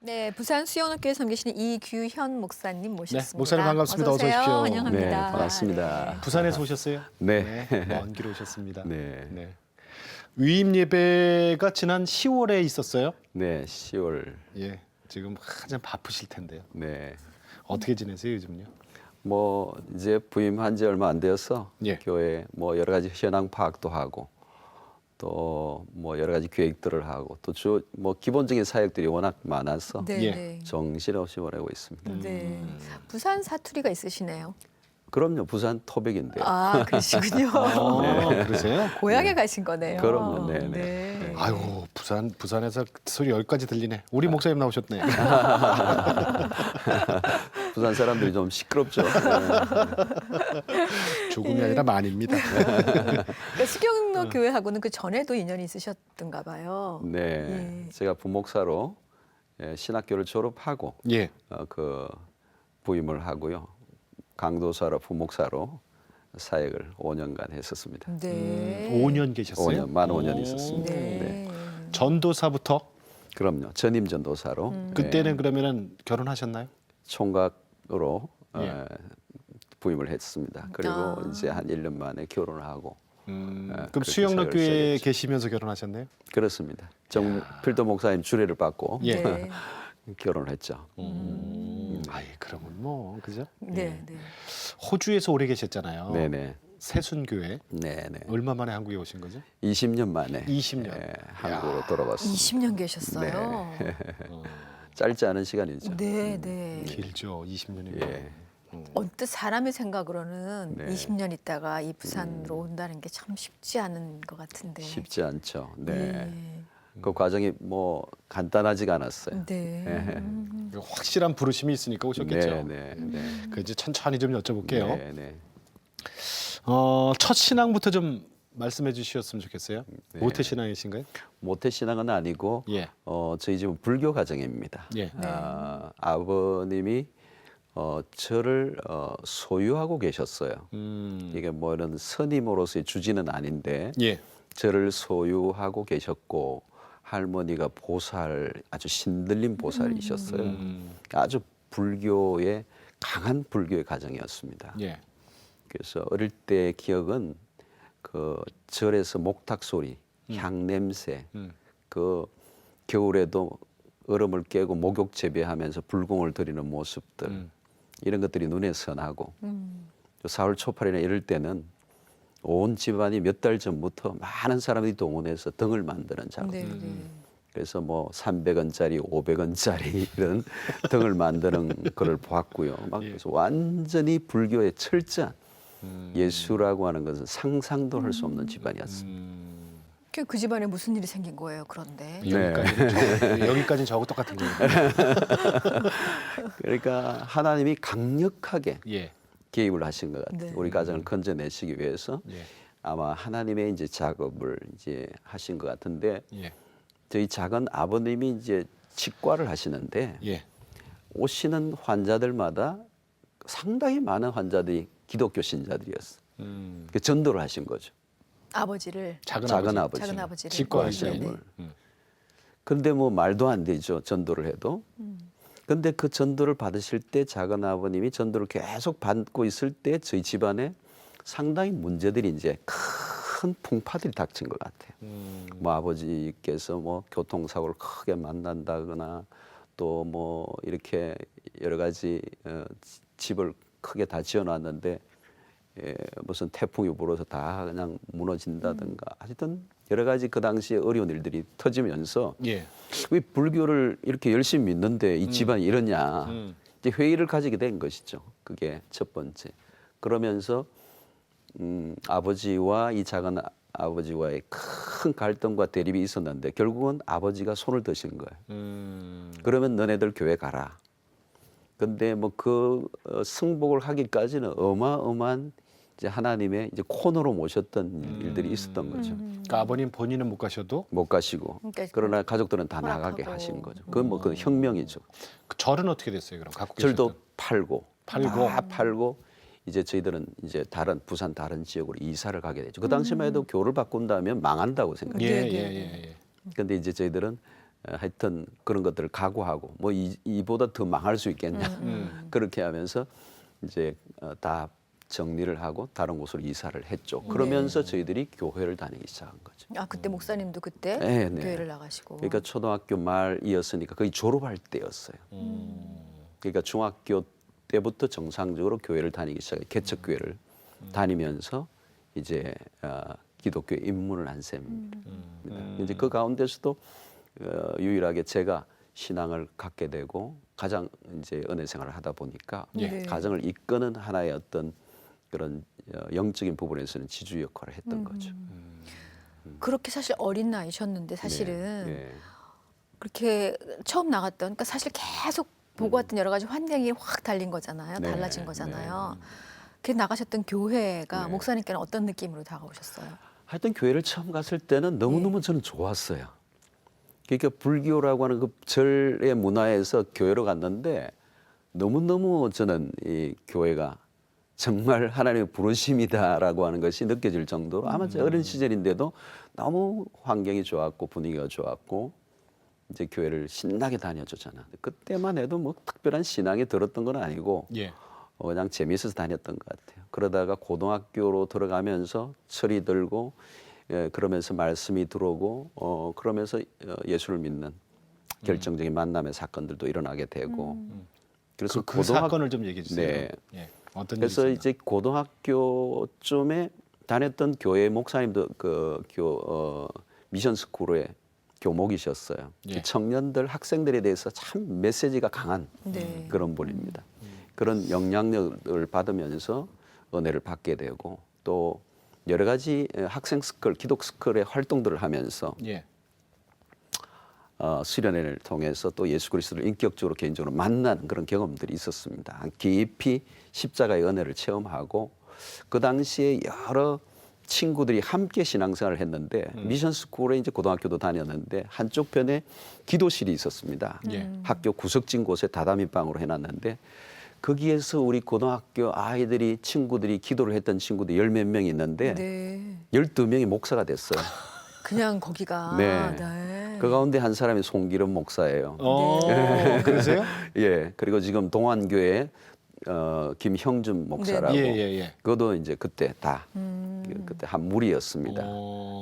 네, 부산 수영학교에 섬기시는 이규현 목사님 모셨습니다. 네, 목사님 반갑습니다. 어서 오십시오. 환영합니다. 네, 반갑습니다. 네. 부산에서 오셨어요? 네. 먼 길 오셨습니다. 네. 네. 위임 예배가 지난 10월에 있었어요. 네, 10월. 예, 지금 한참 바쁘실 텐데요. 네. 어떻게 지내세요 요즘요? 뭐 이제 부임한 지 얼마 안 되어서 예. 교회 뭐 여러 가지 현황 파악도 하고 또 뭐 여러 가지 계획들을 하고 또 뭐 기본적인 사역들이 워낙 많아서 네, 예. 네. 정신없이 보내고 있습니다. 네. 부산 사투리가 있으시네요. 그럼요, 부산 토백인데요. 아, 그러시군요. 그러세요? 고향에 가신 거네요. 그럼요, 네, 네. 아이고 부산에서 소리 여기까지 들리네. 우리 목사님 나오셨네. 부산 사람들이 좀 시끄럽죠. 네. 조금이 아니라 많이입니다. 그러니까 수경로 교회하고는 그 전에도 인연이 있으셨던가 봐요. 네, 예. 제가 부목사로 신학교를 졸업하고 예. 그 부임을 하고요. 강도사로 부목사로 사역을 5년간 했었습니다. 네. 5년 계셨어요? 5년, 만 5년 오. 있었습니다. 네. 전도사부터 그럼요. 전임 전도사로 그때는 그러면은 결혼하셨나요? 총각으로 예. 부임을 했습니다. 그리고 아. 이제 한 1년 만에 결혼을 하고 그럼 그렇게 수영로 사역을 교회에 시작했죠. 계시면서 결혼하셨나요? 그렇습니다. 필도 목사님 주례를 받고 네. 결혼을 했죠. 아이 그러면 뭐 그죠? 네, 네. 호주에서 오래 계셨잖아요. 네네. 세순교회 네네. 얼마 만에 한국에 오신 거죠? 20년 만에 20년. 한국으로 돌아왔습니다. 20년 계셨어요. 짧지 않은 시간이죠. 네, 네. 길죠. 20년이면. 예. 언뜻 사람의 생각으로는 네. 20년 있다가 이 부산으로 온다는 게 참 쉽지 않은 것 같은데. 쉽지 않죠. 네. 네. 그 과정이 뭐 간단하지가 않았어요. 네. 확실한 부르심이 있으니까 오셨겠죠. 네, 네, 네. 그 이제 천천히 좀 여쭤볼게요. 네, 네. 첫 신앙부터 좀 말씀해 주셨으면 좋겠어요. 네. 모태 신앙이신가요? 모태 신앙은 아니고 예. 저희 집은 불교 가정입니다. 예. 아버님이 저를 소유하고 계셨어요. 이게 뭐 이런 스님으로서의 주지는 아닌데 예. 저를 소유하고 계셨고 할머니가 보살 아주 신들린 보살이셨어요. 아주 불교의 강한 불교의 가정이었습니다. 예. 그래서 어릴 때 기억은 그 절에서 목탁 소리, 향 냄새, 그 겨울에도 얼음을 깨고 목욕 재배하면서 불공을 드리는 모습들 이런 것들이 눈에 선하고 4월 초팔이나 이럴 때는 온 집안이 몇 달 전부터 많은 사람들이 동원해서 등을 만드는 작업. 네, 네. 그래서 뭐 300원짜리, 500원짜리 이런 등을 만드는 거를 보았고요. 막 그래서 완전히 불교의 철저한 예수라고 하는 것은 상상도 할 수 없는 집안이었습니다. 그 집안에 무슨 일이 생긴 거예요, 그런데? 여기까지는 저하고 똑같은 거예요. 그러니까 하나님이 강력하게 예. 개입을 하신 것 같아요. 네. 우리 가정을 건져내시기 위해서 예. 아마 하나님의 이제 작업을 이제 하신 것 같은데 예. 저희 작은 아버님이 이제 치과를 하시는데 예. 오시는 환자들마다 상당히 많은 환자들이 기독교 신자들이었어요. 그 전도를 하신 거죠. 아버지를. 작은 아버지. 작은 아버지를. 치과 하시는 네, 네. 분. 근데 뭐 말도 안 되죠. 전도를 해도. 근데 그 전도를 받으실 때 작은 아버님이 전도를 계속 받고 있을 때 저희 집안에 상당히 문제들이 이제 큰 풍파들이 닥친 것 같아요. 뭐 아버지께서 뭐 교통사고를 크게 만난다거나 또 뭐 이렇게 여러 가지 집을 크게 다 지어놨는데 무슨 태풍이 불어서 다 그냥 무너진다든가 하여튼 여러 가지 그 당시에 어려운 일들이 터지면서 예. 왜 불교를 이렇게 열심히 믿는데 이 집안이 이러냐 이제 회의를 가지게 된 것이죠. 그게 첫 번째. 그러면서 아버지와 이 작은 아버지와의 큰 갈등과 대립이 있었는데 결국은 아버지가 손을 드신 거예요. 그러면 너네들 교회 가라. 근데 뭐 그 승복을 하기까지는 어마어마한 이제 하나님의 이제 코너로 모셨던 일들이 있었던 거죠. 그러니까 아버님 본인은 못 가셔도 못 가시고 그러니까 그러나 가족들은 다 허락하고. 나가게 하신 거죠. 그건 뭐 그 혁명이죠. 그 절은 어떻게 됐어요? 그럼 갖고 절도 계셨던? 팔고 팔고. 다 팔고 이제 저희들은 이제 부산 다른 지역으로 이사를 가게 되죠. 그 당시만 해도 교를 바꾼다면 망한다고 예, 생각해요. 예, 예, 예. 근데 이제 저희들은 하여튼 그런 것들을 각오하고 뭐 이보다 더 망할 수 있겠냐 그렇게 하면서 이제 다 정리를 하고 다른 곳으로 이사를 했죠. 그러면서 저희들이 교회를 다니기 시작한 거죠. 아 그때 목사님도 그때 네, 네. 교회를 나가시고. 그러니까 초등학교 말이었으니까 거의 졸업할 때였어요. 그러니까 중학교 때부터 정상적으로 교회를 다니기 시작해 개척교회를 다니면서 이제 기독교에 입문을 한 셈입니다. 이제 그 가운데서도 유일하게 제가 신앙을 갖게 되고 가장 이제 은혜 생활을 하다 보니까 네. 가정을 이끄는 하나의 어떤 그런 영적인 부분에서는 지주 역할을 했던 거죠. 그렇게 사실 어린 나이셨는데 사실은 네, 네. 그렇게 처음 나갔던 그러니까 사실 계속 보고 왔던 여러 가지 환경이 확 달린 거잖아요. 네, 달라진 거잖아요. 그 나가셨던 교회가 네. 목사님께는 어떤 느낌으로 다가오셨어요? 하여튼 교회를 처음 갔을 때는 너무너무 저는 좋았어요. 그러니까 불교라고 하는 그 절의 문화에서 교회로 갔는데 너무너무 저는 이 교회가 정말 하나님의 부르심이다라고 하는 것이 느껴질 정도로 아마 제 어린 시절인데도 너무 환경이 좋았고 분위기가 좋았고 이제 교회를 신나게 다녀줬잖아. 그때만 해도 뭐 특별한 신앙이 들었던 건 아니고 예. 그냥 재미있어서 다녔던 것 같아요. 그러다가 고등학교로 들어가면서 철이 들고 그러면서 말씀이 들어오고 그러면서 예수를 믿는 결정적인 만남의 사건들도 일어나게 되고 그래서 그 사건을 좀 얘기해 주세요. 네. 예. 어떤 그래서 일이 이제 고등학교쯤에 다녔던 교회 목사님도 미션 스쿨의 교목이셨어요. 예. 이 청년들 학생들에 대해서 참 메시지가 강한 네. 그런 분입니다. 그런 영향력을 받으면서 은혜를 받게 되고 또 여러 가지 학생 스쿨, 기독 스쿨의 활동들을 하면서 예. 수련회를 통해서 또 예수 그리스도를 인격적으로 개인적으로 만나는 그런 경험들이 있었습니다. 깊이 십자가의 은혜를 체험하고 그 당시에 여러 친구들이 함께 신앙생활을 했는데 미션 스쿨에 이제 고등학교도 다녔는데 한쪽 편에 기도실이 있었습니다. 예. 학교 구석진 곳에 다다미 방으로 해놨는데 거기에서 우리 고등학교 아이들이 친구들이 기도를 했던 친구들이 열 몇 명이 있는데 네. 12명이 목사가 됐어요. 그냥 거기가 네. 네. 그 가운데 한 사람이 송기름 목사예요. 그러세요? 예, 그리고 지금 동안교회 김형준 목사라고 예, 예, 예. 그것도 이제 그때 다 그때 한 무리였습니다.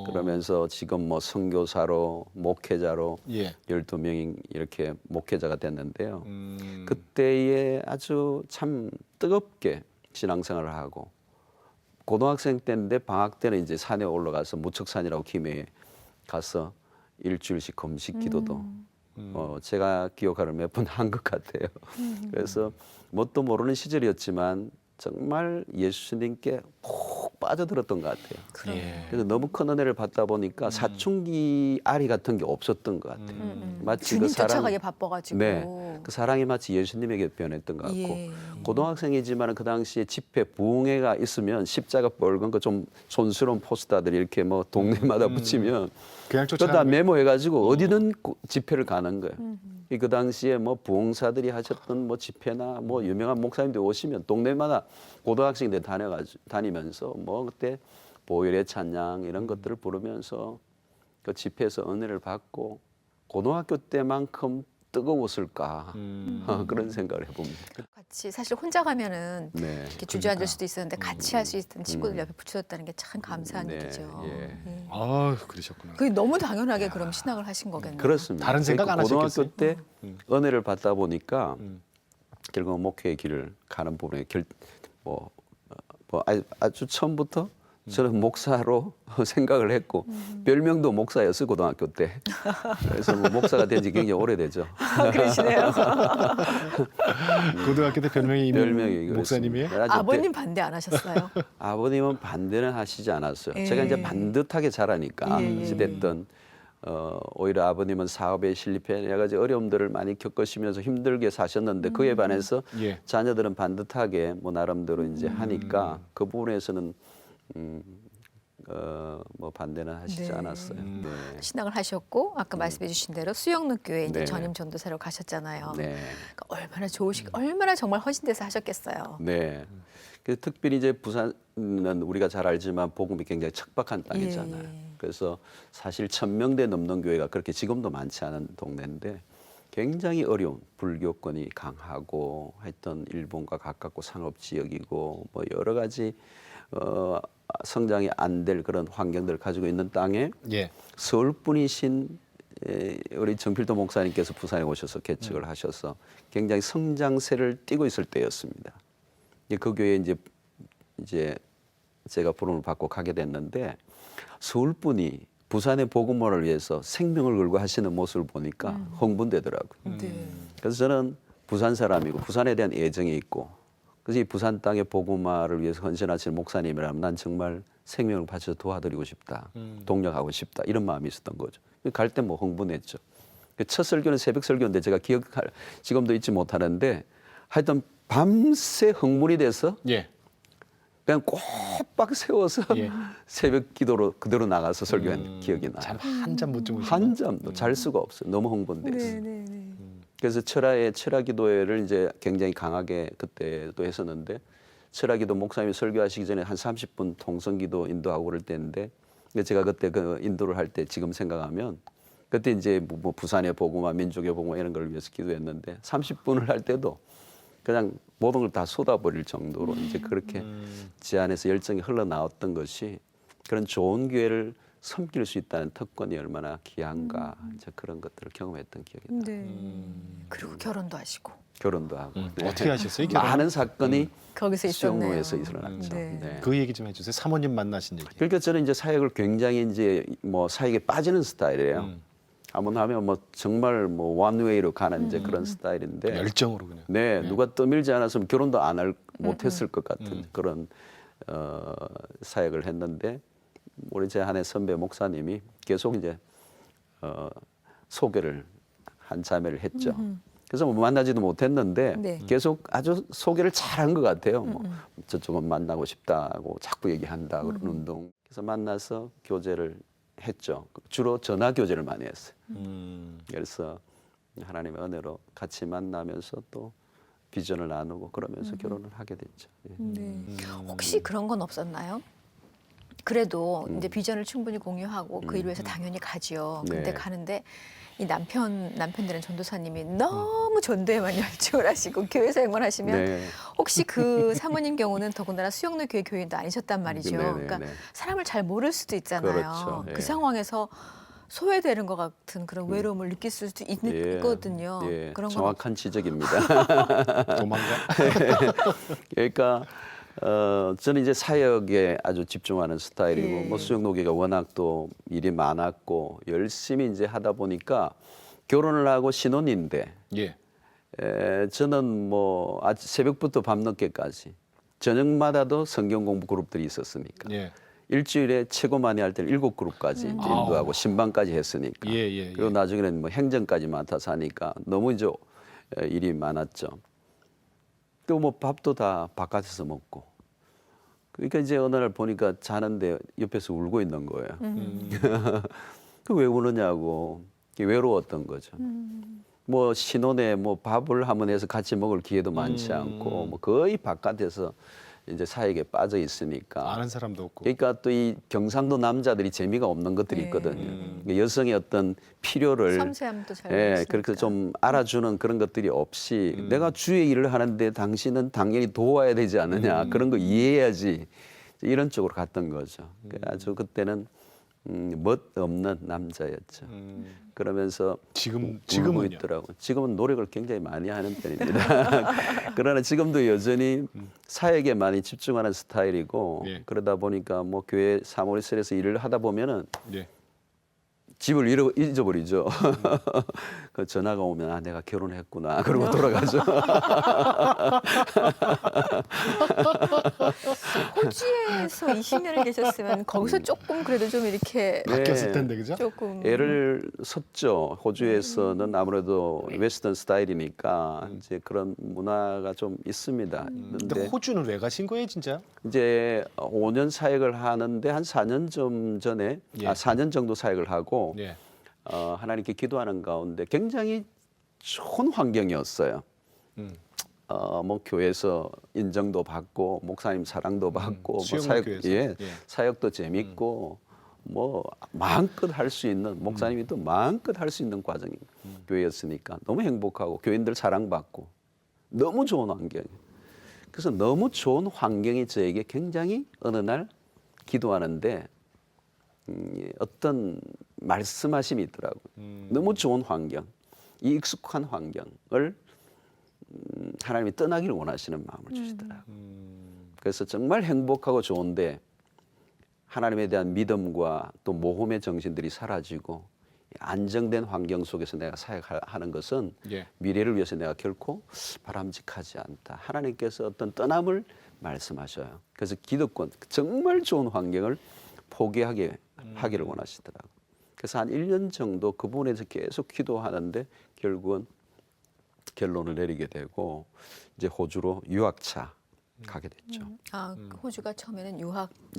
그러면서 지금 뭐 선교사로 목회자로 예. 12명이 이렇게 목회자가 됐는데요. 그때에 아주 참 뜨겁게 신앙생활을 하고 고등학생 때인데 방학 때는 이제 산에 올라가서 무척산이라고 김해에 가서 일주일씩 금식 기도도 제가 기억하는 몇 번 한 것 같아요. 그래서 뭣도 모르는 시절이었지만 정말 예수님께 푹 빠져들었던 것 같아요. 예. 그래서 너무 큰 은혜를 받다 보니까 사춘기 알이 같은 게 없었던 것 같아요. 마치 주님 그 사랑, 쫓아가게 바빠가지고. 네, 그 사랑이 마치 예수님에게 변했던 것 같고 예. 고등학생이지만 그 당시에 집회 부흥회가 있으면 십자가 뻘건 거 좀 촌스러운 포스터들이 이렇게 뭐 동네마다 붙이면 그냥 그거 다 쫓아가는 메모해가지고 어디든 집회를 가는 거예요. 그 당시에 뭐 부흥사들이 하셨던 뭐 집회나 뭐 유명한 목사님들 오시면 동네마다 고등학생들 다니면서 뭐 그때 보혈의 찬양 이런 것들을 부르면서 그 집회에서 은혜를 받고 고등학교 때만큼 뜨거웠을까 그런 생각을 해봅니다. 같이 사실 혼자 가면은 네. 이렇게 주저앉을 수도 있었는데 같이 할 수 있던 친구들 옆에 붙여줬다는 게 참 감사한 네, 일이죠. 예. 예. 아, 그러셨구나. 그게 너무 당연하게 그럼 신앙을 하신 거겠네요. 그렇습니다. 다른 생각 안 고등학교 하셨겠어요? 때 은혜를 받다 보니까 결국 목회의 길을 가는 부분에 아주 처음부터 저는 목사로 생각을 했고 별명도 목사였어요 고등학교 때. 그래서 뭐 목사가 된 지 굉장히 오래되죠. 그러시네요. 고등학교 때 별명이 있는 별명이 목사님이에요? 그렇습니다. 아주 아버님 반대 안 하셨어요? 아버님은 반대는 하시지 않았어요. 예. 제가 이제 반듯하게 자라니까 예, 예. 어찌됐든 오히려 아버님은 사업에 실패 여러 가지 어려움들을 많이 겪으시면서 힘들게 사셨는데 그에 반해서 예. 자녀들은 반듯하게 뭐 나름대로 이제 하니까 그 부분에서는 뭐 반대는 하시지 네. 않았어요. 네. 신앙을 하셨고 아까 말씀해 주신 대로 수영로 교회 이제 네. 전임 전도사로 가셨잖아요. 네. 그러니까 얼마나 얼마나 정말 헌신돼서 하셨겠어요. 네. 그래서 특별히 이제 부산은 우리가 잘 알지만 복음이 굉장히 척박한 땅이잖아요. 예. 그래서 사실 1,000명대 넘는 교회가 그렇게 지금도 많지 않은 동네인데 굉장히 어려운 불교권이 강하고 하여튼 일본과 가깝고 상업 지역이고 뭐 여러 가지 성장이 안 될 그런 환경들을 가지고 있는 땅에 예. 서울 분이신 우리 정필도 목사님께서 부산에 오셔서 개척을 하셔서 굉장히 성장세를 띠고 있을 때였습니다. 그 교회에 이제 제가 부름을 받고 가게 됐는데 서울 분이 부산의 복음화를 위해서 생명을 걸고 하시는 모습을 보니까 흥분되더라고요. 네. 그래서 저는 부산 사람이고 부산에 대한 애정이 있고 그래서 이 부산 땅의 복음화를 위해서 헌신하시는 목사님이라면 난 정말 생명을 바쳐서 도와드리고 싶다. 동력하고 싶다. 이런 마음이 있었던 거죠. 갈 때 뭐 흥분했죠. 첫 설교는 새벽 설교인데 제가 지금도 잊지 못하는데 하여튼 밤새 흥분이 돼서 예. 그냥 꼬박 세워서 예. 새벽 기도로 그대로 나가서 설교한 기억이 나요. 잠 한 잠 못 주무시고. 한 잠도 잘 수가 없어요. 너무 흥분돼서. 네. 그래서 철학 기도회를 이제 굉장히 강하게 그때도 했었는데 철학 기도 목사님이 설교하시기 전에 한 30분 통성 기도 인도하고 그럴 때인데 제가 그때 그 인도를 할 때 지금 생각하면 그때 이제 뭐 부산의 복음화 민족의 복음화 이런 걸 위해서 기도했는데 30분을 할 때도 그냥 모든 걸 다 쏟아버릴 정도로 이제 그렇게 제 안에서 열정이 흘러나왔던 것이 그런 좋은 교회를 섬길 수 있다는 특권이 얼마나 귀한가 이제 그런 것들을 경험했던 기억이 나요. 네. 그리고 결혼도 하시고 결혼도 하고 네. 어떻게 하셨어요? 결혼? 많은 사건이 거기서 있었네요. 수영로에서 일어났죠. 네. 네. 그 얘기 좀 해주세요. 사모님 만나신 얘기. 그러니까 저는 이제 사역을 굉장히 이제 뭐 사역에 빠지는 스타일이에요. 한번 하면 뭐 정말 뭐 원웨이로 가는 이제 그런 스타일인데 열정으로 그냥. 네, 누가 떠밀지 않았으면 결혼도 못했을 것 같은 그런 사역을 했는데 우리 제 한해 선배 목사님이 계속 이제 소개를 한 자매를 했죠. 그래서 뭐 만나지도 못했는데 네. 계속 아주 소개를 잘한 것 같아요. 뭐 저쪽은 만나고 싶다고 자꾸 얘기한다 그러는 둥. 그래서 만나서 교제를 했죠. 주로 전화 교제를 많이 했어요. 그래서 하나님의 은혜로 같이 만나면서 또 비전을 나누고 그러면서 결혼을 하게 됐죠. 예. 네. 혹시 그런 건 없었나요? 그래도 이제 비전을 충분히 공유하고 그 일을 위해서 당연히 가지요. 근데 네. 가는데 이 남편들은 전도사님이 너무 전도에만 열중을 하시고 교회 사역만 하시면 네. 혹시 그 사모님 경우는 더군다나 수영로 교회 교인도 아니셨단 말이죠. 네, 네, 그러니까 네. 사람을 잘 모를 수도 있잖아요. 그렇죠. 예. 그 상황에서 소외되는 것 같은 그런 외로움을 느낄 수도 있거든요. 예, 그런 건 정확한 지적입니다. 도망가. 그러니까 저는 이제 사역에 아주 집중하는 스타일이고 예. 뭐 수영노기가 워낙 또 일이 많았고 열심히 이제 하다 보니까 결혼을 하고 신혼인데 예. 저는 뭐 아침 새벽부터 밤늦게까지 저녁마다도 성경 공부 그룹들이 있었으니까 예. 일주일에 최고 많이 할 때는 7그룹까지 이제 인도하고 신방까지 했으니까 예. 그리고 나중에는 뭐 행정까지 맡아서 하니까 너무 이제 일이 많았죠. 또 뭐 밥도 다 바깥에서 먹고 그러니까 이제 어느 날 보니까 자는데 옆에서 울고 있는 거예요. 그 왜 우느냐고 외로웠던 거죠. 뭐 신혼에 뭐 밥을 한번 해서 같이 먹을 기회도 많지 않고 뭐 거의 바깥에서 이제 사역에 빠져 있으니까 아는 사람도 없고. 그러니까 또 이 경상도 남자들이 재미가 없는 것들이 네. 있거든요. 그러니까 여성의 어떤 필요를 섬세함도 잘 예, 모르시니까. 그렇게 좀 알아주는 그런 것들이 없이 내가 주의 일을 하는데 당신은 당연히 도와야 되지 않느냐 그런 거 이해해야지 이런 쪽으로 갔던 거죠. 아주 그때는 멋없는 남자였죠. 그러면서 울고 지금은요? 있더라고. 지금은 노력을 굉장히 많이 하는 편입니다. 그러나 지금도 여전히 사역에 많이 집중하는 스타일이고 예. 그러다 보니까 뭐 교회 사무실에서 일을 하다 보면은 예. 집을 잊어버리죠. 그 전화가 오면 아 내가 결혼했구나 그러고 돌아가죠. 호주에서 20년을 계셨으면 거기서 조금 그래도 좀 이렇게 네. 바뀌었을 텐데 그죠? 조금 애를 섰죠. 호주에서는 아무래도 웨스턴 스타일이니까 이제 그런 문화가 좀 있습니다. 근데 근데 호주는 왜 가신 거예요, 진짜? 이제 5년 사역을 하는데 한 4년 좀 전에 예. 4년 정도 사역을 하고 예. 하나님께 기도하는 가운데 굉장히 좋은 환경이었어요. 음. 뭐 교회에서 인정도 받고 목사님 사랑도 받고 뭐 사역 수영교회에서. 예, 예. 사역도 재밌고 뭐 마음껏 할 수 있는 목사님이 또 마음껏 할 수 있는 과정이 교회였으니까 너무 행복하고 교인들 사랑받고 너무 좋은 환경. 그래서 너무 좋은 환경이 저에게 굉장히 어느 날 기도하는데 어떤 말씀하심이 있더라고요. 너무 좋은 환경, 이 익숙한 환경을 하나님이 떠나기를 원하시는 마음을 주시더라고요. 그래서 정말 행복하고 좋은데 하나님에 대한 믿음과 또 모험의 정신들이 사라지고 안정된 환경 속에서 내가 사역하는 것은 예. 미래를 위해서 내가 결코 바람직하지 않다. 하나님께서 어떤 떠남을 말씀하셔요. 그래서 기득권, 정말 좋은 환경을 포기하게 하기를 원하시더라고요. 그래서 한 1년 정도 그 부분에서 계속 기도하는데 결국은 결론을 내리게 되고 이제 호주로 유학차 가게 됐죠. 호주가 처음에는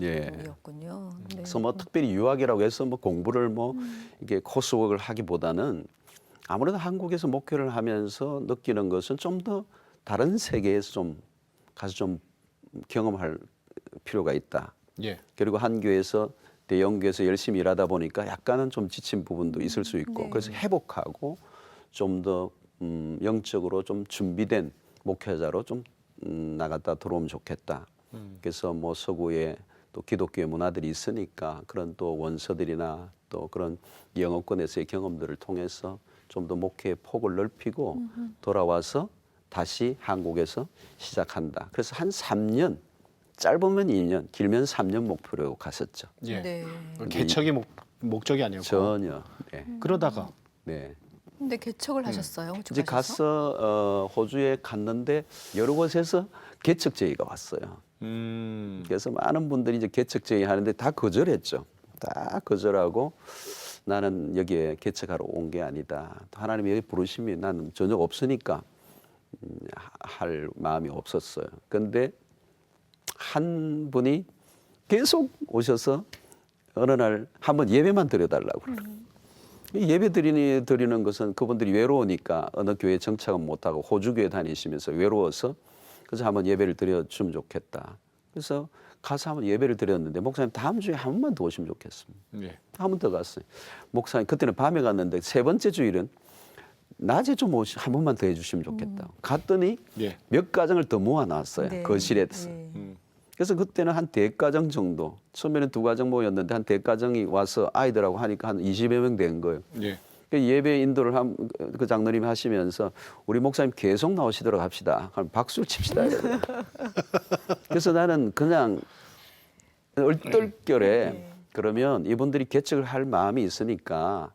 예. 유학이었군요. 네. 그래서 뭐 특별히 유학이라고 해서 뭐 공부를 뭐 이게 코스웍을 하기보다는 아무래도 한국에서 목회를 하면서 느끼는 것은 좀 더 다른 세계에서 좀 가서 좀 경험할 필요가 있다. 예. 그리고 한 교회에서 대형 교회에서 열심히 일하다 보니까 약간은 좀 지친 부분도 있을 수 있고 네. 그래서 회복하고 좀 더 영적으로 좀 준비된 목회자로 좀 나갔다 들어오면 좋겠다. 그래서 뭐 서구에 또 기독교의 문화들이 있으니까 그런 또 원서들이나 또 그런 영어권에서의 경험들을 통해서 좀 더 목회의 폭을 넓히고 돌아와서 다시 한국에서 시작한다. 그래서 한 3년, 짧으면 2년, 길면 3년 목표로 갔었죠. 예. 네. 개척이 목적이 아니었고. 전혀. 네. 그러다가 네. 근데 개척을 하셨어요? 호주 이제 가셔서? 가서 호주에 갔는데 여러 곳에서 개척 제의가 왔어요. 그래서 많은 분들이 이제 개척 제의 하는데 다 거절했죠. 다 거절하고 나는 여기에 개척하러 온 게 아니다. 또 하나님이 여기 부르심이 나는 전혀 없으니까 할 마음이 없었어요. 그런데 한 분이 계속 오셔서 어느 날 한번 예배만 드려달라고 그래요. 예배 드리는 것은 그분들이 외로우니까 어느 교회 정착은 못하고 호주 교회 다니시면서 외로워서 그래서 한번 예배를 드려주면 좋겠다. 그래서 가서 한번 예배를 드렸는데 목사님 다음 주에 한 번만 더 오시면 좋겠습니다. 예. 한 번 더 갔어요. 목사님 그때는 밤에 갔는데 세 번째 주일은 낮에 좀 한 번만 더 해주시면 좋겠다. 갔더니 예. 몇 가정을 더 모아놨어요. 네. 거실에서. 네. 그래서 그때는 한 100가정 정도, 처음에는 2가정 모였는데 한 100가정이 와서 아이들하고 하니까 한 20여 명 된 거예요. 예. 그 예배 인도를 그 장로님이 하시면서 우리 목사님 계속 나오시도록 합시다. 그럼 박수를 칩시다. 이러더라고요. 그래서 나는 그냥 얼떨결에 네. 그러면 이분들이 개척을 할 마음이 있으니까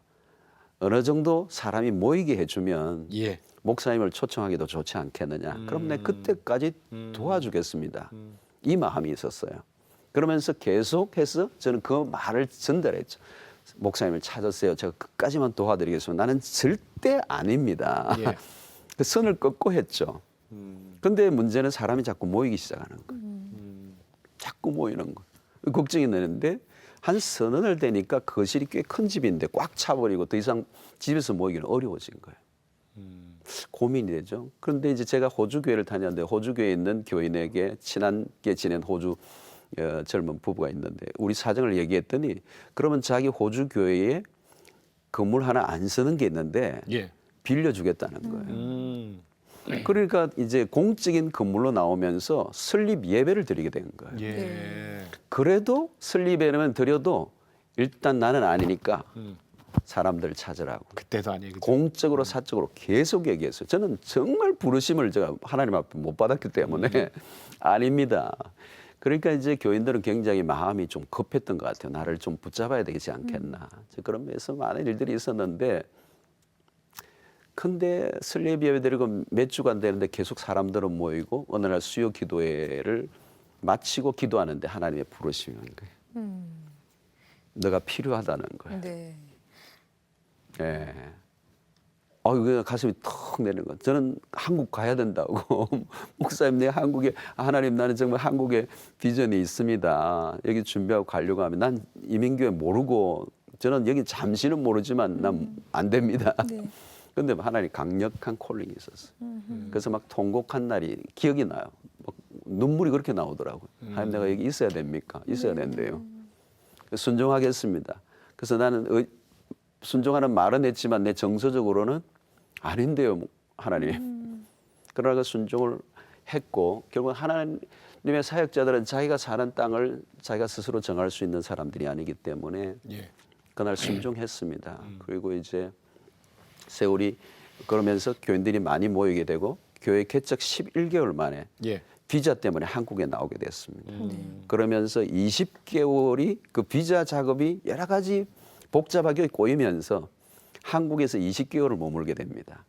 어느 정도 사람이 모이게 해주면 예. 목사님을 초청하기도 좋지 않겠느냐. 그럼 내 그때까지 도와주겠습니다. 이 마음이 있었어요. 그러면서 계속해서 저는 그 말을 전달했죠. 목사님을 찾았어요. 제가 끝까지만 도와드리겠습니다. 나는 절대 아닙니다. 예. 그 선을 긋고 했죠. 근데 문제는 사람이 자꾸 모이기 시작하는 거예요. 자꾸 모이는 거. 걱정이 되는데 한 서너 날 되니까 거실이 꽤 큰 집인데 꽉 차버리고 더 이상 집에서 모이기는 어려워진 거예요. 고민이 되죠. 그런데 이제 제가 호주 교회를 다녔는데 호주 교회에 있는 교인에게 친하게 지낸 호주 젊은 부부가 있는데 우리 사정을 얘기했더니 그러면 자기 호주 교회에 건물 하나 안 쓰는 게 있는데 예. 빌려주겠다는 거예요. 그러니까 이제 공적인 건물로 나오면서 설립 예배를 드리게 된 거예요. 예. 네. 그래도 설립 예배만 드려도 일단 나는 아니니까 사람들 찾으라고. 그때도 아니에요. 그죠? 공적으로 사적으로 계속 얘기했어요. 저는 정말 부르심을 제가 하나님 앞에 못 받았기 때문에 아닙니다. 그러니까 이제 교인들은 굉장히 마음이 좀 급했던 것 같아요. 나를 좀 붙잡아야 되지 않겠나. 그런 면에서 많은 일들이 있었는데 근데 설립 예배드리고 몇 주간 되는데 계속 사람들은 모이고 어느 날 수요 기도회를 마치고 기도하는데 하나님의 부르심이 온 거예요. 너가 필요하다는 거예요. 네. 예. 그 가슴이 턱 내리는 거. 저는 한국 가야 된다고. 목사님, 내 한국에 하나님 나는 정말 한국에 비전이 있습니다. 여기 준비하고 가려고 하면 난 이민교회 모르고 저는 여기 잠시는 모르지만 난 안 됩니다. 네. 근데 하나님 강력한 콜링이 있었어요. 그래서 막 통곡한 날이 기억이 나요. 막 눈물이 그렇게 나오더라고요. 하나님 내가 여기 있어야 됩니까? 있어야 된대요. 순종하겠습니다. 그래서 나는 순종하는 말은 했지만 내 정서적으로는 아닌데요, 하나님. 그러나 순종을 했고 결국 하나님의 사역자들은 자기가 사는 땅을 자기가 스스로 정할 수 있는 사람들이 아니기 때문에 예. 그날 순종했습니다. 그리고 이제 세월이 그러면서 교인들이 많이 모이게 되고 교회 개척 11개월 만에 예. 비자 때문에 한국에 나오게 됐습니다. 그러면서 20개월이 그 비자 작업이 여러 가지 복잡하게 꼬이면서 한국에서 20개월을 머물게 됩니다.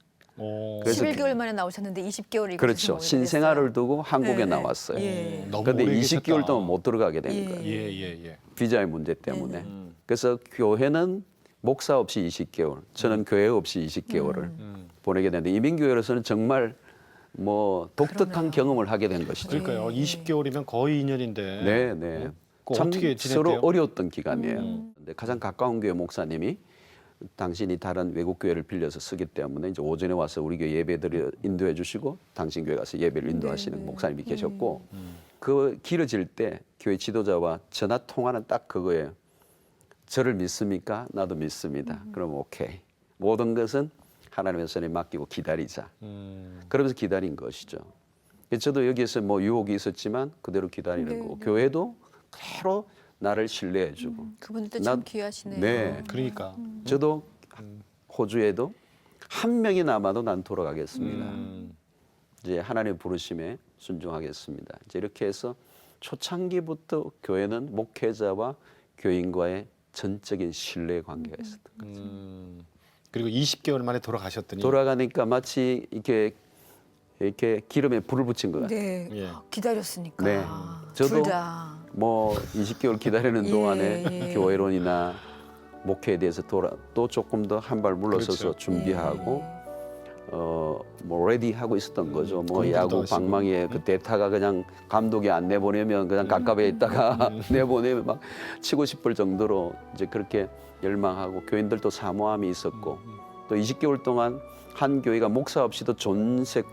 그래서 11개월 만에 나오셨는데 20개월이 그렇죠. 신생아를 두고 한국에 네. 나왔어요. 예. 너무 그런데 오래 20개월 계셨다. 동안 못 들어가게 된 예. 거예요. 예. 비자의 문제 때문에. 네. 그래서 교회는 목사 없이 20개월, 저는 교회 없이 20개월을 보내게 되는데 이민교회로서는 정말 뭐 독특한 그러네요. 경험을 하게 된 것이죠. 그러니까요. 20개월이면 거의 2년인데. 네. 그거 참 어떻게 서로 지냈대요? 어려웠던 기간이에요. 근데 가장 가까운 교회 목사님이 당신이 다른 외국 교회를 빌려서 쓰기 때문에 이제 오전에 와서 우리 교회 예배들을 인도해 주시고 당신 교회 가서 예배를 인도하시는 네. 목사님이 계셨고 그 길어질 때 교회 지도자와 전화 통화는 딱 그거예요. 저를 믿습니까? 나도 믿습니다. 그럼 오케이. 모든 것은 하나님의 손에 맡기고 기다리자. 그러면서 기다린 것이죠. 저도 여기에서 뭐 유혹이 있었지만 그대로 기다리는 네, 거고 네. 교회도 그대로 나를 신뢰해주고. 그분들도 나- 참 귀하시네요. 네. 그러니까. 저도 호주에도 한 명이 남아도 난 돌아가겠습니다. 이제 하나님의 부르심에 순종하겠습니다. 이제 이렇게 해서 초창기부터 교회는 목회자와 교인과의 전적인 신뢰 관계가 있었던 거죠. 그리고 20개월 만에 돌아가셨더니 돌아가니까 마치 이렇게 기름에 불을 붙인 것 같아요. 네. 예. 기다렸으니까. 네. 저도 둘 다. 뭐 20개월 기다리는 예, 동안에 예. 교회론이나 목회에 대해서 또 조금 더 한 발 물러서서 그렇죠. 준비하고 뭐 레디 하고 있었던 거죠. 뭐 공부도 야구 하시고. 방망이에 그 대타가 그냥 감독이 안 내보내면 그냥 가깝게 있다가 내보내면 막 치고 싶을 정도로 이제 그렇게 열망하고 교인들도 사모함이 있었고 또 20개월 동안 한 교회가 목사 없이도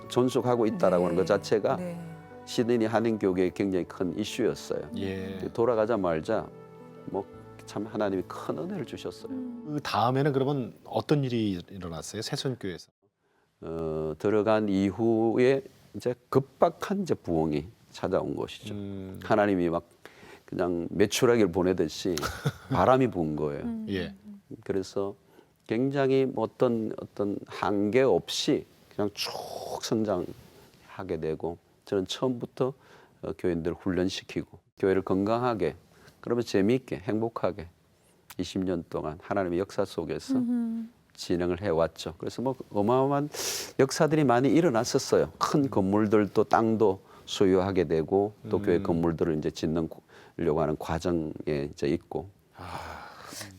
존속하고 있다라고 하는 것 자체가 네. 시드니 한인교회에 굉장히 큰 이슈였어요. 예. 돌아가자마자 뭐 참 하나님이 큰 은혜를 주셨어요. 그 다음에는 그러면 어떤 일이 일어났어요? 새손교회에서. 들어간 이후에 이제 급박한 이제 부흥이 찾아온 것이죠. 하나님이 막 그냥 메추라기를 보내듯이 바람이 부은 거예요. 예. 그래서 굉장히 뭐 어떤 한계 없이 그냥 쭉 성장하게 되고 저는 처음부터 교인들 훈련시키고 교회를 건강하게 그러면 재미있게 행복하게 20년 동안 하나님의 역사 속에서 진행을 해왔죠. 그래서 뭐 어마어마한 역사들이 많이 일어났었어요. 큰 건물들도 땅도 소유하게 되고 또 교회 건물들을 이제 짓는려고 하는 과정에 이제 있고.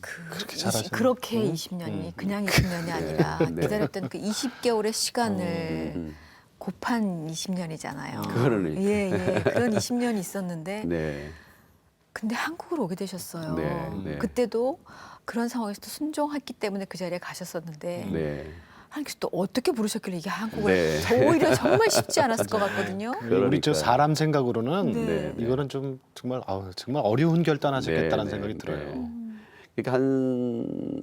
그렇게 잘하셨네. 그렇게 20년이 그냥 20년이 아니라 네. 기다렸던 그 20개월의 시간을 곱한 20년이잖아요. 그러니까. 예. 그런 20년이 있었는데 네. 근데 한국으로 오게 되셨어요. 네. 그때도 그런 상황에서도 순종했기 때문에 그 자리에 가셨었는데 네. 하나님께서 또 어떻게 부르셨길래 이게 한국을 네. 저 오히려 정말 쉽지 않았을 것 같거든요. 우리 저 그러니까요. 사람 생각으로는 네. 이거는 좀 정말 정말 어려운 결단하셨겠다는 네, 생각이 네, 들어요. 네. 그러니까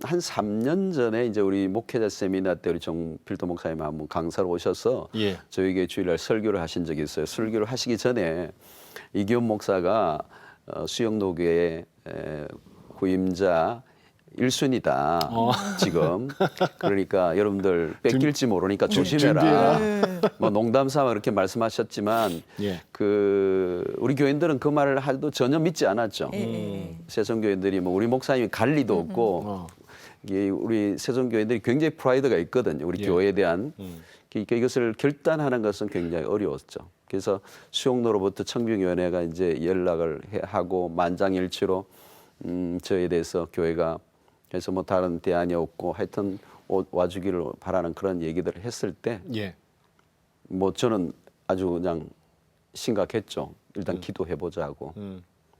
한 3년 전에 이제 우리 목회자 세미나 때 우리 정필도 목사님 한번 강사로 오셔서 예. 저에게 주일날 설교를 하신 적이 있어요. 설교를 하시기 전에 이기훈 목사가 수영노교의 후임자 1순위다 지금. 그러니까 여러분들 뺏길지 모르니까 조심해라. 뭐 농담 삼아 그렇게 말씀하셨지만 예. 우리 교인들은 그 말을 해도 전혀 믿지 않았죠. 예. 세성교인들이 뭐 우리 목사님이 갈 리도 없고 이게 우리 세종교인들이 굉장히 프라이드가 있거든요. 우리 예. 교회에 대한. 그러니까 이것을 결단하는 것은 굉장히 어려웠죠. 그래서 수용로로부터 청빙위원회가 이제 연락을 하고 만장일치로 저에 대해서 교회가 그래서 뭐 다른 대안이 없고 하여튼 와주기를 바라는 그런 얘기들을 했을 때 예. 뭐 저는 아주 그냥 심각했죠. 일단 기도해보자고.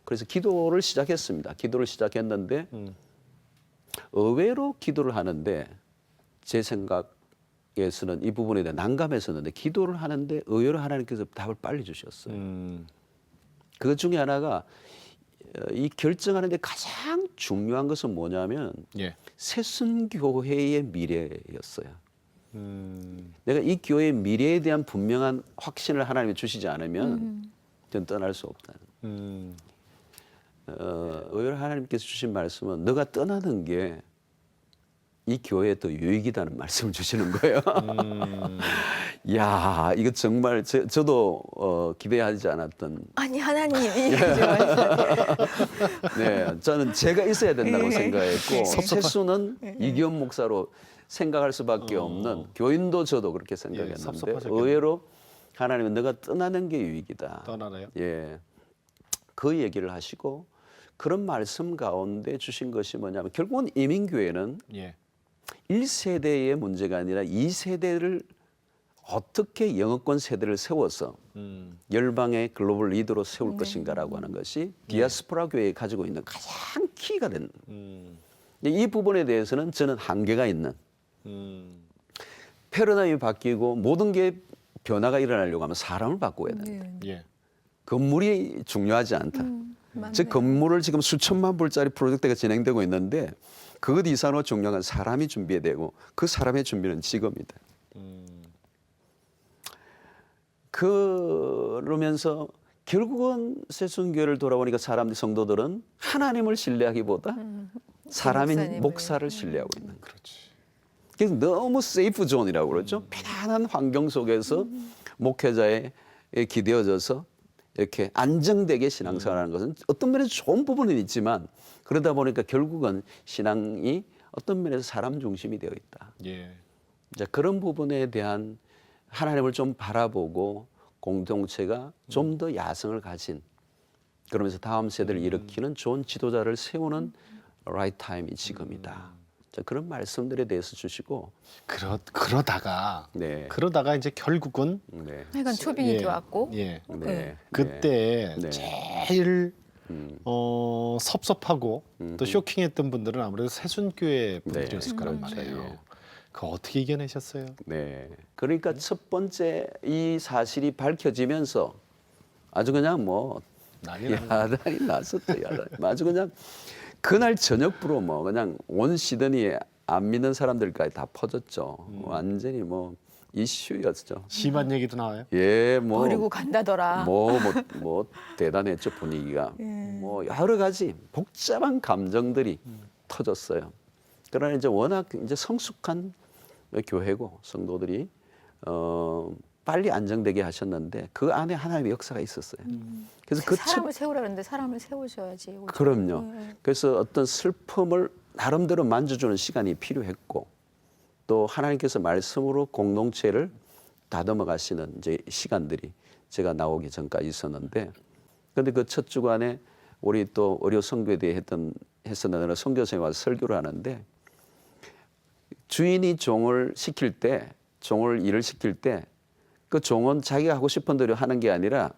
그래서 기도를 시작했습니다. 기도를 시작했는데 의외로 기도를 하는데 제 생각에서는 이 부분에 대해 난감했었는데 기도를 하는데 의외로 하나님께서 답을 빨리 주셨어요. 그 중에 하나가 이 결정하는데 가장 중요한 것은 뭐냐면 예. 새순교회의 미래였어요. 내가 이 교회의 미래에 대한 분명한 확신을 하나님이 주시지 않으면 저는 떠날 수 없다. 의외로 하나님께서 주신 말씀은 너가 떠나는 게 이 교회에 더 유익이다는 말씀을 주시는 거예요. 이야, 이거 정말 저도 기대하지 않았던. 아니 하나님이 이러지 마세요. 네, 저는 제가 있어야 된다고 예. 생각했고 세수는 이기현 목사로 생각할 수밖에 없는 교인도 저도 그렇게 생각했는데 섭섭하셨겠네요. 의외로 하나님은 너가 떠나는 게 유익이다. 떠나나요? 예, 그 얘기를 하시고 그런 말씀 가운데 주신 것이 뭐냐면 결국은 이민교회는 예. 1세대의 문제가 아니라 2세대를 어떻게 영어권 세대를 세워서 열방의 글로벌 리더로 세울 것인가라고 하는 것이 디아스포라 교회에 가지고 있는 가장 키가 되는 이 부분에 대해서는 저는 한계가 있는 패러다임이 바뀌고 모든 게 변화가 일어나려고 하면 사람을 바꿔야 된다. 예. 건물이 중요하지 않다. 즉 건물을 지금 수천만 불짜리 프로젝트가 진행되고 있는데 그것 이상으로 중요한 건 사람이 준비해야 되고 그 사람의 준비는 지금이다. 그러면서 결국은 새순교회를 돌아보니까 사람들 성도들은 하나님을 신뢰하기보다 사람인 목사를 신뢰하고 있는 거예요. 그렇지. 그래서 너무 세이프 존이라고 그러죠. 편안한 환경 속에서 목회자에 기대어져서 이렇게 안정되게 신앙생활하는 것은 어떤 면에서 좋은 부분은 있지만 그러다 보니까 결국은 신앙이 어떤 면에서 사람 중심이 되어 있다. 예. 자, 그런 부분에 대한 하나님을 좀 바라보고 공동체가 좀 더 야성을 가진 그러면서 다음 세대를 일으키는 좋은 지도자를 세우는 right time이 지금이다. 자, 그런 말씀들에 대해서 주시고 그러다가 네. 그러다가 이제 결국은 네. 하여간 초빙이 예. 들어왔고 예. 네. 그때 네. 제일 섭섭하고 또 쇼킹했던 분들은 아무래도 새순교회 분들이었을 거란 말이에요. 예. 그거 어떻게 이겨내셨어요? 네. 그러니까 첫 번째 이 사실이 밝혀지면서 아주 그냥 뭐 난리 났네. 야단이 났었죠. 야단. 아주 그냥 그날 저녁부로 뭐 그냥 온 시드니에 안 믿는 사람들까지 다 퍼졌죠. 완전히 뭐 이슈였죠. 심한 얘기도 나와요? 예, 뭐 버리고 간다더라. 뭐 대단했죠 분위기가. 뭐 여러 가지 복잡한 감정들이 터졌어요. 그러나 이제 워낙 이제 성숙한 교회고 성도들이 빨리 안정되게 하셨는데 그 안에 하나님의 역사가 있었어요. 그래서 그 사람을 세우라 그러는데 사람을 세우셔야지. 그렇죠? 그럼요. 그래서 어떤 슬픔을 나름대로 만져주는 시간이 필요했고 또 하나님께서 말씀으로 공동체를 다듬어 가시는 이제 시간들이 제가 나오기 전까지 있었는데 그런데 그 첫 주간에 우리 또 의료 선교에 대해 했었는데 선교사님이 와서 설교를 하는데 주인이 종을 시킬 때 종을 일을 시킬 때 그 종은 자기가 하고 싶은 대로 하는 게 아니라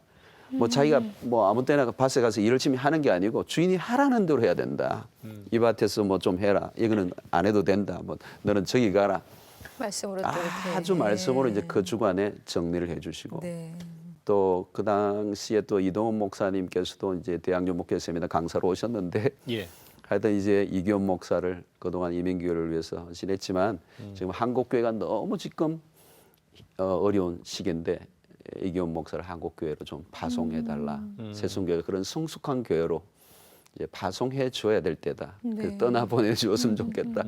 뭐 자기가 뭐 아무 때나 밭에 가서 일을 열심히 하는 게 아니고 주인이 하라는 대로 해야 된다. 이 밭에서 뭐 좀 해라. 이거는 안 해도 된다. 뭐 너는 저기 가라. 말씀으로 또 이렇게. 아주 말씀으로 이제 그 주간에 정리를 해주시고 네. 또 그 당시에 또 이동훈 목사님께서도 이제 대학교 목회 세미나 강사로 오셨는데 예. 하여튼 이제 이기현 목사를 그동안 이민교회를 위해서 지냈지만 지금 한국교회가 너무 지금 어려운 시기인데 이기현 목사를 한국교회로 좀 파송해달라. 새순교회가 그런 성숙한 교회로 이제 파송해 줘야 될 때다. 네. 떠나보내 주었으면 좋겠다.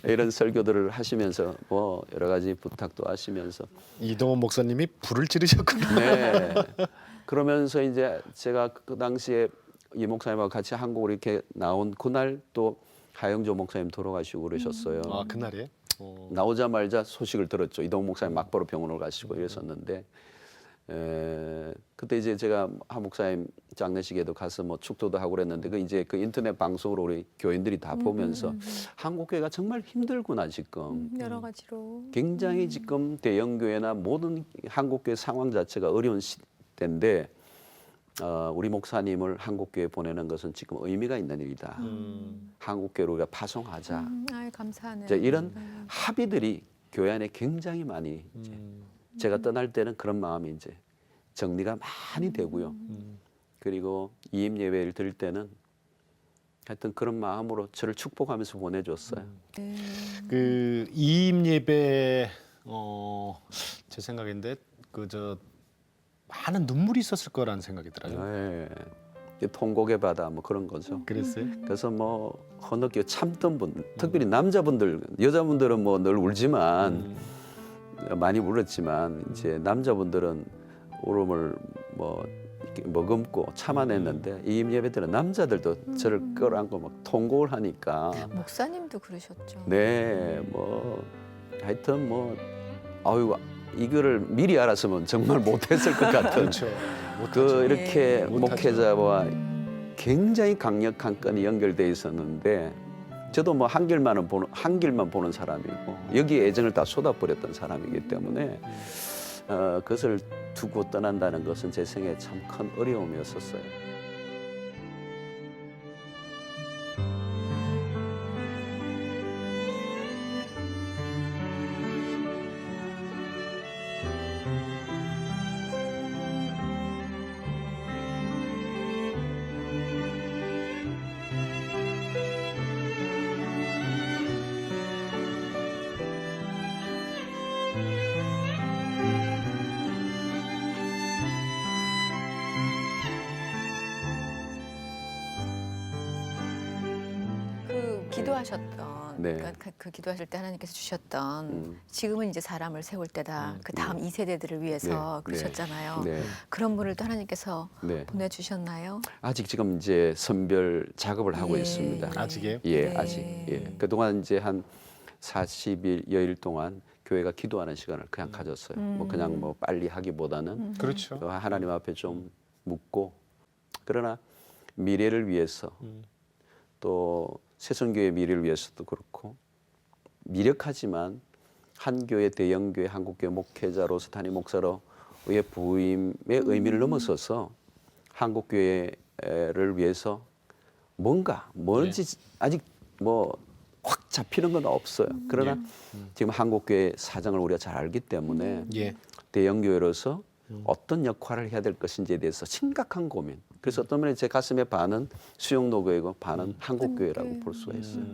이런 설교들을 하시면서 뭐 여러 가지 부탁도 하시면서 이동원 목사님이 불을 지르셨군요. 네. 그러면서 이제 제가 그 당시에 이 목사님하고 같이 한국으로 이렇게 나온 그날 또 하영조 목사님 돌아가시고 그러셨어요. 아 그날에 나오자마자 소식을 들었죠. 이동욱 목사님 막바로 병원을 가시고 이랬었는데 그때 이제 제가 한 목사님 장례식에도 가서 뭐 축도도 하고 그랬는데 그 이제 그 인터넷 방송으로 우리 교인들이 다 보면서 한국 교회가 정말 힘들구나 지금. 여러 가지로. 굉장히 지금 대형 교회나 모든 한국 교회 상황 자체가 어려운 시대인데 우리 목사님을 한국 교회에 보내는 것은 지금 의미가 있는 일이다. 한국 교회를 우리가 파송하자. 아이 감사하네. 이제 이런 합의들이 교회 안에 굉장히 많이 이제 제가 떠날 때는 그런 마음이 이제 정리가 많이 되고요. 그리고 이임 예배를 드릴 때는 하여튼 그런 마음으로 저를 축복하면서 보내줬어요. 그 이임 예배 제 생각인데 그 많은 눈물이 있었을 거라는 생각이 들어요. 네. 통곡의 바다 뭐 그런 거죠. 그랬어요? 그래서 뭐 흐느껴 참던 분, 특별히 남자분들, 여자분들은 뭐 늘 울지만 많이 울었지만 이제 남자분들은 울음을 뭐 이렇게 머금고 참아냈는데 이임 예배 때는 남자들도 저를 끌어안고 막 통곡을 하니까 목사님도 그러셨죠. 네, 뭐 하여튼 뭐 아유 이거를 미리 알았으면 정말 못했을 것 같은 그렇죠. 그 이렇게 예. 목회자와 굉장히 강력한 건이 연결돼 있었는데 저도 뭐 한 길만 보는 사람이고 여기에 애정을 다 쏟아버렸던 사람이기 때문에 그것을 두고 떠난다는 것은 제 생에 참 큰 어려움이었었어요. 그 기도하셨던 네. 그러니까 그 기도하실 때 하나님께서 주셨던 지금은 이제 사람을 세울 때다. 그 다음 2세대들을 위해서 네. 그러셨잖아요. 네. 그런 분을 또 하나님께서 네. 보내주셨나요? 아직 지금 이제 선별 작업을 하고 예. 있습니다. 아직이에요? 예, 네. 아직. 예. 그동안 이제 한 40일, 여일 동안 교회가 기도하는 시간을 그냥 가졌어요. 뭐 그냥 뭐 빨리 하기보다는 그렇죠. 또 하나님 앞에 좀 묻고 그러나 미래를 위해서 또 새선교회 미래를 위해서도 그렇고 미력하지만 한 교회 대형 교회 한국 교회 목회자로서 담임 목사로의 부임의 의미를 넘어서서 한국 교회를 위해서 뭔가 뭔지 아직 뭐 확 잡히는 건 없어요. 그러나 지금 한국 교회 사정을 우리가 잘 알기 때문에 예. 대형 교회로서 어떤 역할을 해야 될 것인지에 대해서 심각한 고민. 그래서 어떤 면에 제 가슴에 반은 수용노교회고 반은 한국교회라고 볼 수가 있어요.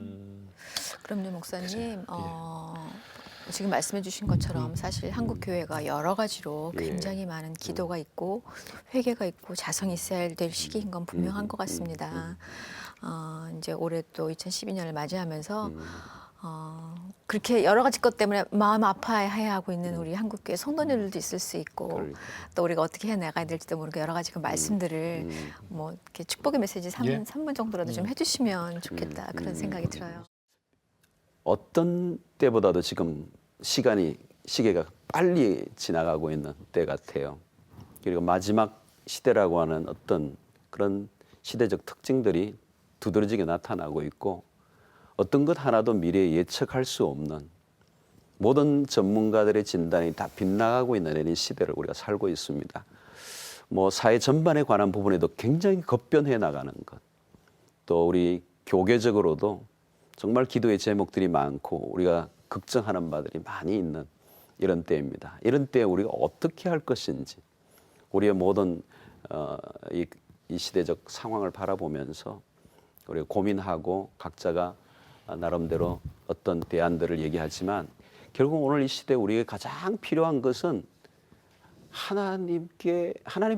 그럼요, 목사님. 지금 말씀해 주신 것처럼 사실 한국 교회가 여러 가지로 예. 굉장히 많은 기도가 있고 회개가 있고 자성이 있어야 될 시기인 건 분명한 것 같습니다. 이제 올해 또 2012년을 맞이하면서 그렇게 여러 가지 것 때문에 마음 아파해야 하고 있는 우리 한국 교회 성도님들도 있을 수 있고 그러니까. 또 우리가 어떻게 해 나가야 될지도 모르고 여러 가지 그 말씀들을 뭐 이렇게 축복의 메시지 3분 정도라도 좀 해주시면 좋겠다 그런 생각이 들어요. 어떤 때보다도 지금 시계가 빨리 지나가고 있는 때 같아요. 그리고 마지막 시대라고 하는 어떤 그런 시대적 특징들이 두드러지게 나타나고 있고 어떤 것 하나도 미래에 예측할 수 없는 모든 전문가들의 진단이 다 빗나가고 있는 이런 시대를 우리가 살고 있습니다. 뭐 사회 전반에 관한 부분에도 굉장히 급변해 나가는 것. 또 우리 교계적으로도 정말 기도의 제목들이 많고 우리가 걱정하는 바들이 많이 있는 이런 때입니다. 이런 때에 우리가 어떻게 할 것인지 우리의 모든 이 시대적 상황을 바라보면서 우리가 고민하고 각자가 나름대로 어떤 대안들을 얘기하지만 결국 오늘 이 시대에 우리에게 가장 필요한 것은 하나님의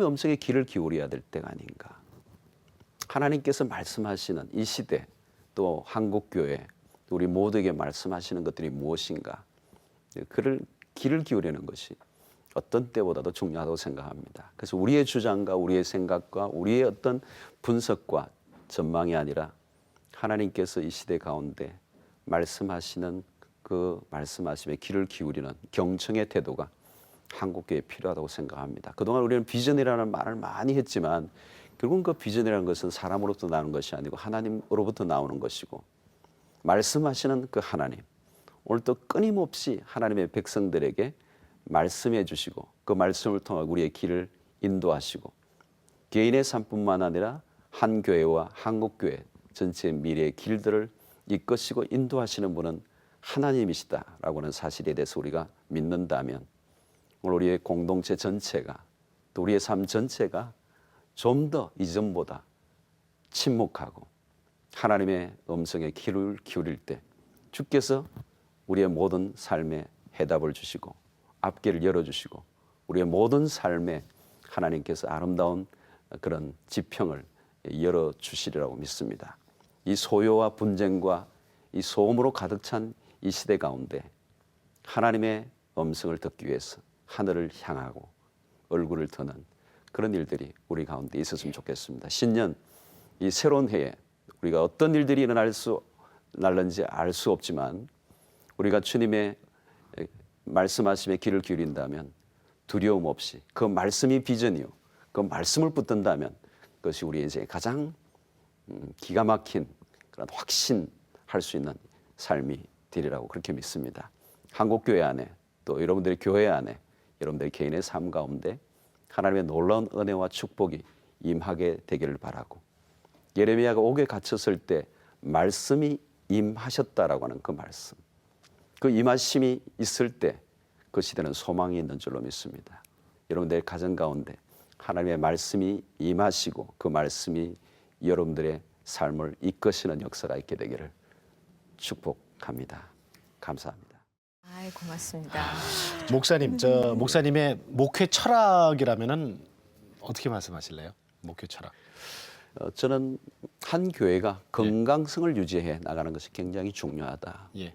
음성에 귀를 기울여야 될 때가 아닌가. 하나님께서 말씀하시는 이 시대 또 한국교회 또 우리 모두에게 말씀하시는 것들이 무엇인가. 그를 귀를 기울이는 것이 어떤 때보다도 중요하다고 생각합니다. 그래서 우리의 주장과 우리의 생각과 우리의 어떤 분석과 전망이 아니라 하나님께서 이 시대 가운데 말씀하시는 그 말씀하심에 귀를 기울이는 경청의 태도가 한국교회에 필요하다고 생각합니다. 그동안 우리는 비전이라는 말을 많이 했지만 결국은 그 비전이라는 것은 사람으로부터 나오는 것이 아니고 하나님으로부터 나오는 것이고 말씀하시는 그 하나님, 오늘도 끊임없이 하나님의 백성들에게 말씀해 주시고 그 말씀을 통해 우리의 길을 인도하시고 개인의 삶뿐만 아니라 한 교회와 한국교회 전체의 미래의 길들을 이끄시고 인도하시는 분은 하나님이시다라고 하는 사실에 대해서 우리가 믿는다면 오늘 우리의 공동체 전체가 또 우리의 삶 전체가 좀 더 이전보다 침묵하고 하나님의 음성에 귀를 기울일 때 주께서 우리의 모든 삶에 해답을 주시고 앞길을 열어주시고 우리의 모든 삶에 하나님께서 아름다운 그런 지평을 열어주시리라고 믿습니다. 이 소요와 분쟁과 이 소음으로 가득 찬 이 시대 가운데 하나님의 음성을 듣기 위해서 하늘을 향하고 얼굴을 드는 그런 일들이 우리 가운데 있었으면 좋겠습니다. 신년 이 새로운 해에 우리가 어떤 일들이 날는지 알 수 없지만 우리가 주님의 말씀하심에 귀를 기울인다면 두려움 없이 그 말씀이 비전이요 그 말씀을 붙든다면 그것이 우리의 이제 가장 기가 막힌 그런 확신할 수 있는 삶이 되리라고 그렇게 믿습니다. 한국교회 안에 또 여러분들의 교회 안에 여러분들의 개인의 삶 가운데 하나님의 놀라운 은혜와 축복이 임하게 되기를 바라고 예레미야가 옥에 갇혔을 때 말씀이 임하셨다라고 하는 그 말씀 그 임하심이 있을 때 그 시대는 소망이 있는 줄로 믿습니다. 여러분들의 가정 가운데 하나님의 말씀이 임하시고 그 말씀이 여러분들의 삶을 이끄시는 역사가 있게 되기를 축복합니다. 감사합니다. 아이, 고맙습니다. 목사님, 목사님의 목회 철학이라면은 어떻게 말씀하실래요? 목회 철학. 저는 한 교회가 건강성을 유지해 나가는 것이 굉장히 중요하다. 예.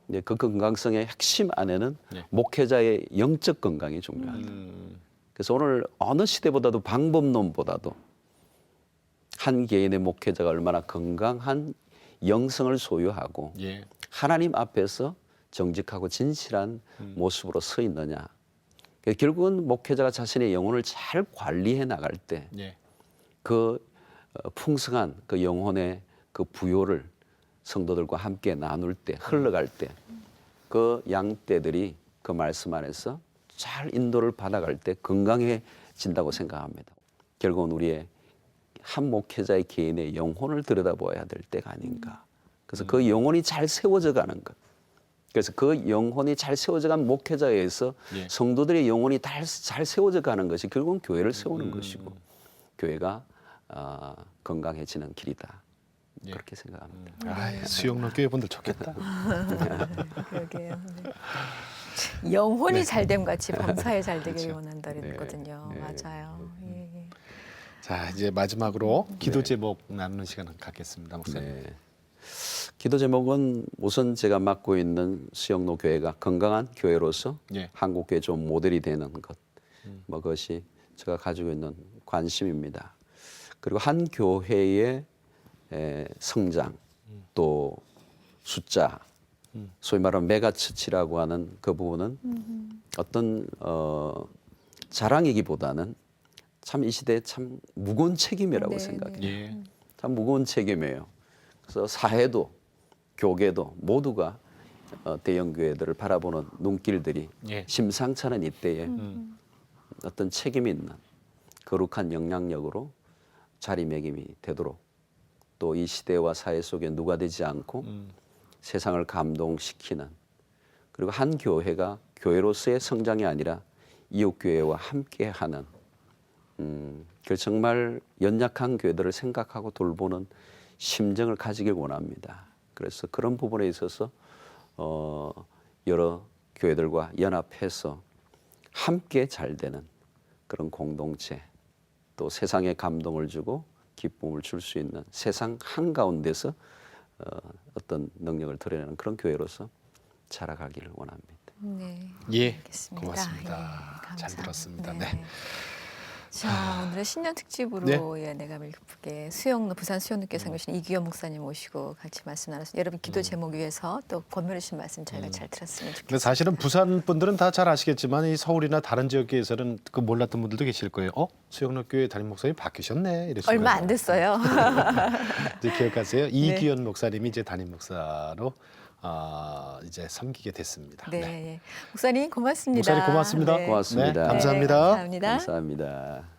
근데 그 건강성의 핵심 안에는 예. 목회자의 영적 건강이 중요하다. 그래서 오늘 어느 시대보다도 방법론보다도 한 개인의 목회자가 얼마나 건강한 영성을 소유하고 예. 하나님 앞에서 정직하고 진실한 모습으로 서 있느냐. 결국은 목회자가 자신의 영혼을 잘 관리해 나갈 때 예. 그 풍성한 그 영혼의 그 부요를 성도들과 함께 나눌 때 흘러갈 때 그 양떼들이 그 말씀 안에서 잘 인도를 받아갈 때 건강해진다고 생각합니다. 결국은 우리의 한 목회자의 개인의 영혼을 들여다보아야 될 때가 아닌가. 그래서 그 영혼이 잘 세워져 가는 것. 그래서 그 영혼이 잘 세워져 간 목회자에 의해서 예. 성도들의 영혼이 잘 세워져 가는 것이 결국은 교회를 세우는 것이고 교회가 건강해지는 길이다. 예. 그렇게 생각합니다. 수영로 교회 분들 좋겠다. 그러게요. 네. 영혼이 잘됨 같이 범사에 잘 되길 원한다는 거거든요. 네. 맞아요. 예. 자, 이제 마지막으로 기도 제목 나누는 시간을 갖겠습니다, 목사님. 네. 기도 제목은 우선 제가 맡고 있는 수영로 교회가 건강한 교회로서 예. 한국교회 좀 모델이 되는 것, 뭐 그것이 제가 가지고 있는 관심입니다. 그리고 한 교회의 성장, 또 숫자, 소위 말하는 메가처치라고 하는 그 부분은 어떤 자랑이기보다는 참 이 시대에 참 무거운 책임이라고 네, 생각해요. 예. 참 무거운 책임이에요. 그래서 사회도 교계도 모두가 대형 교회들을 바라보는 눈길들이 예. 심상치 않은 이때에 어떤 책임 있는 거룩한 영향력으로 자리매김이 되도록 또 이 시대와 사회 속에 누가 되지 않고 세상을 감동시키는 그리고 한 교회가 교회로서의 성장이 아니라 이웃교회와 함께하는 그 정말 연약한 교회들을 생각하고 돌보는 심정을 가지길 원합니다. 그래서 그런 부분에 있어서 여러 교회들과 연합해서 함께 잘 되는 그런 공동체 또 세상에 감동을 주고 기쁨을 줄 수 있는 세상 한가운데서 어떤 능력을 드러내는 그런 교회로서 자라가기를 원합니다. 네. 예. 알겠습니다. 고맙습니다. 예, 잘 감사합니다. 들었습니다. 네. 자, 오늘은 신년 특집으로 네. 예, 내가 기쁘게 수영로 부산 수영로교회 상교신 이규현 목사님 모시고 같이 말씀 나눴습니다. 여러분 기도 제목 위해서 또 권면해 주신 말씀 저희가 잘 들었으면 좋겠습니다. 근데 사실은 부산 분들은 다 잘 아시겠지만 이 서울이나 다른 지역에서는 그 몰랐던 분들도 계실 거예요. 수영로교회 담임 목사님 바뀌셨네 이러시고 얼마 안 됐어요. 이제 기억하세요. 이규현 목사님이 이제 담임 목사로 이제 섬기게 됐습니다. 네. 목사님 고맙습니다. 목사님 고맙습니다. 네. 고맙습니다. 네, 감사합니다. 네, 감사합니다. 감사합니다.